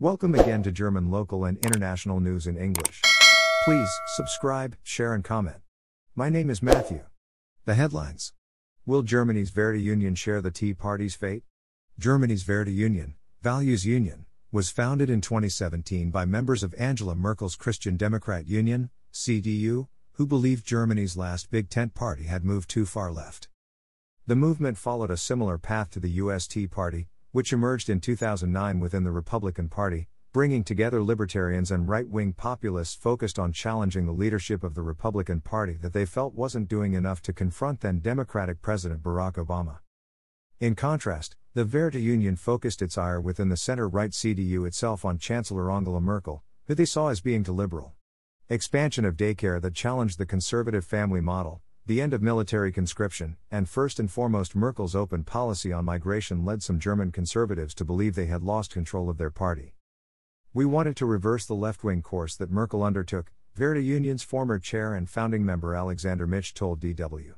Welcome again to German local and international news in English. Please subscribe, share and comment. My name is Matthew. The headlines. Will Germany's WerteUnion share the Tea Party's fate? Germany's WerteUnion, Values Union, was founded in 2017 by members of Angela Merkel's Christian Democrat Union, CDU, who believed Germany's last big tent party had moved too far left. The movement followed a similar path to the US Tea Party, which emerged in 2009 within the Republican Party, bringing together libertarians and right-wing populists focused on challenging the leadership of the Republican Party that they felt wasn't doing enough to confront then Democratic President Barack Obama. In contrast, the WerteUnion focused its ire within the center-right CDU itself on Chancellor Angela Merkel, who they saw as being too liberal. Expansion of daycare that challenged the conservative family model, the end of military conscription, and first and foremost Merkel's open policy on migration led some German conservatives to believe they had lost control of their party. We wanted to reverse the left-wing course that Merkel undertook, WerteUnion's former chair and founding member Alexander Mich told DW.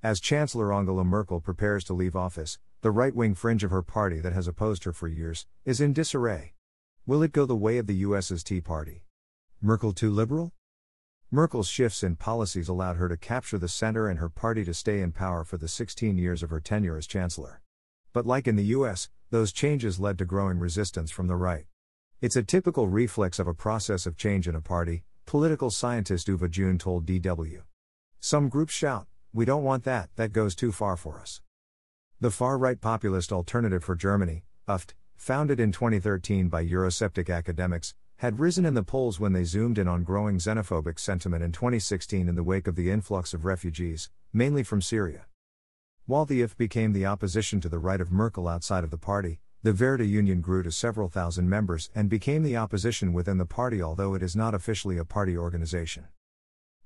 As Chancellor Angela Merkel prepares to leave office, the right-wing fringe of her party that has opposed her for years is in disarray. Will it go the way of the US's Tea Party? Merkel too liberal? Merkel's shifts in policies allowed her to capture the center and her party to stay in power for the 16 years of her tenure as chancellor. But like in the US, those changes led to growing resistance from the right. It's a typical reflex of a process of change in a party, political scientist Uwe June told DW. Some groups shout, "We don't want that, that goes too far for us." The far-right populist Alternative for Germany, UFT, founded in 2013 by Eurosceptic academics, had risen in the polls when they zoomed in on growing xenophobic sentiment in 2016 in the wake of the influx of refugees, mainly from Syria. While the UFT became the opposition to the right of Merkel outside of the party, the WerteUnion grew to several thousand members and became the opposition within the party, although it is not officially a party organization.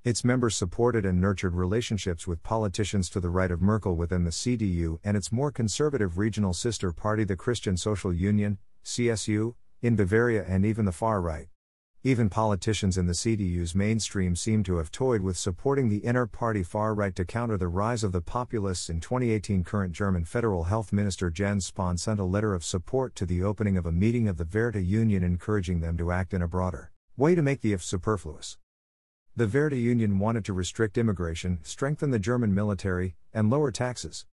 Its members supported and nurtured relationships with politicians to the right of Merkel within the CDU and its more conservative regional sister party the Christian Social Union, CSU, in Bavaria and even the far right. Even politicians in the CDU's mainstream seem to have toyed with supporting the inter-party far right to counter the rise of the populists. In 2018, current German Federal Health Minister Jens Spahn sent a letter of support to the opening of a meeting of the WerteUnion, encouraging them to act in a broader way to make the UFT superfluous. The WerteUnion wanted to restrict immigration, strengthen the German military, and lower taxes.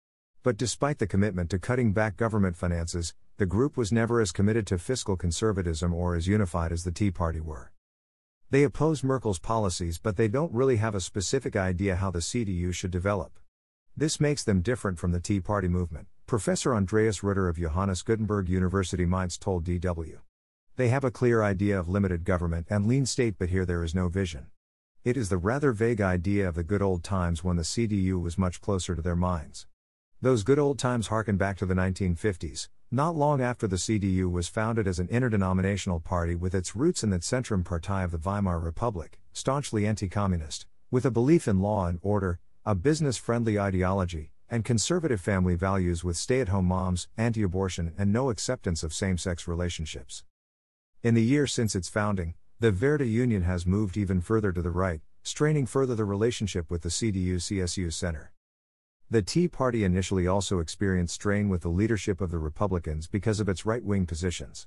But despite the commitment to cutting back government finances, the group was never as committed to fiscal conservatism or as unified as the Tea Party were. They oppose Merkel's policies, but they don't really have a specific idea how the CDU should develop. This makes them different from the Tea Party movement, Professor Andreas Ritter of Johannes Gutenberg University Mainz told DW. They have a clear idea of limited government and lean state, but here there is no vision. It is the rather vague idea of the good old times when the CDU was much closer to their minds. Those good old times harken back to the 1950s, not long after the CDU was founded as an interdenominational party with its roots in the Zentrumpartei of the Weimar Republic, staunchly anti-communist, with a belief in law and order, a business-friendly ideology, and conservative family values with stay-at-home moms, anti-abortion and no acceptance of same-sex relationships. In the years since its founding, the WerteUnion has moved even further to the right, straining further the relationship with the CDU-CSU center. The Tea Party initially also experienced strain with the leadership of the Republicans because of its right-wing positions.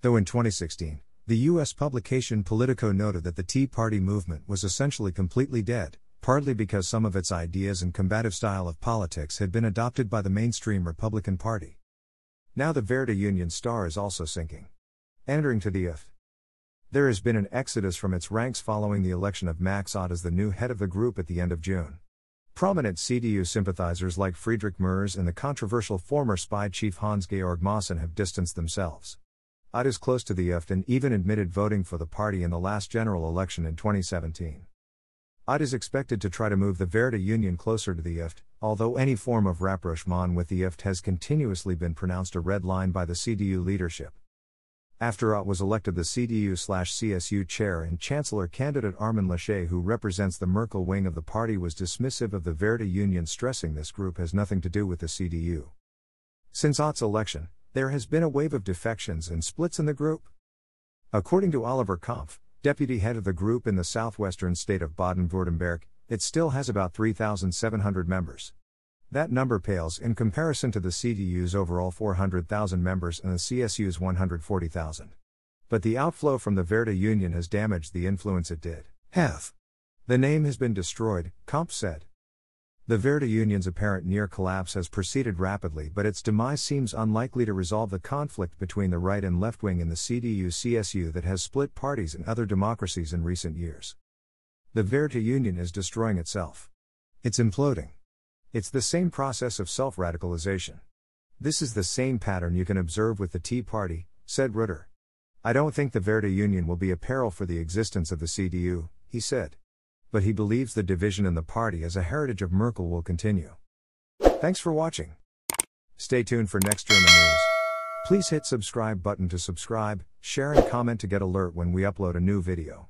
Though in 2016, the U.S. publication Politico noted that the Tea Party movement was essentially completely dead, partly because some of its ideas and combative style of politics had been adopted by the mainstream Republican Party. Now the WerteUnion star is also sinking. Entering to the UFT. There has been an exodus from its ranks following the election of Max Ott as the new head of the group at the end of June. Prominent CDU sympathizers like Friedrich Merz and the controversial former spy chief Hans-Georg Maassen have distanced themselves. Ott is close to the UFT and even admitted voting for the party in the last general election in 2017. Ott is expected to try to move the WerteUnion closer to the UFT, although any form of rapprochement with the UFT has continuously been pronounced a red line by the CDU leadership. After Ott was elected the CDU/CSU chair and chancellor candidate Armin Laschet, who represents the Merkel wing of the party, was dismissive of the WerteUnion, stressing this group has nothing to do with the CDU. Since Ott's election, there has been a wave of defections and splits in the group. According to Oliver Kampf, deputy head of the group in the southwestern state of Baden-Württemberg, it still has about 3,700 members. That number pales in comparison to the CDU's overall 400,000 members and the CSU's 140,000. But the outflow from the WerteUnion has damaged the influence it did have. The name has been destroyed, Comp said. The WerteUnion's apparent near collapse has proceeded rapidly, but its demise seems unlikely to resolve the conflict between the right and left wing in the CDU-CSU that has split parties in other democracies in recent years. The WerteUnion is destroying itself. It's imploding. It's the same process of self-radicalization. This is the same pattern you can observe with the Tea Party, said Rutter. I don't think the WerteUnion will be a peril for the existence of the CDU, he said. But he believes the division in the party as a heritage of Merkel will continue. Thanks for watching. Stay tuned for next German news. Please hit subscribe button to subscribe, share and comment to get alert when we upload a new video.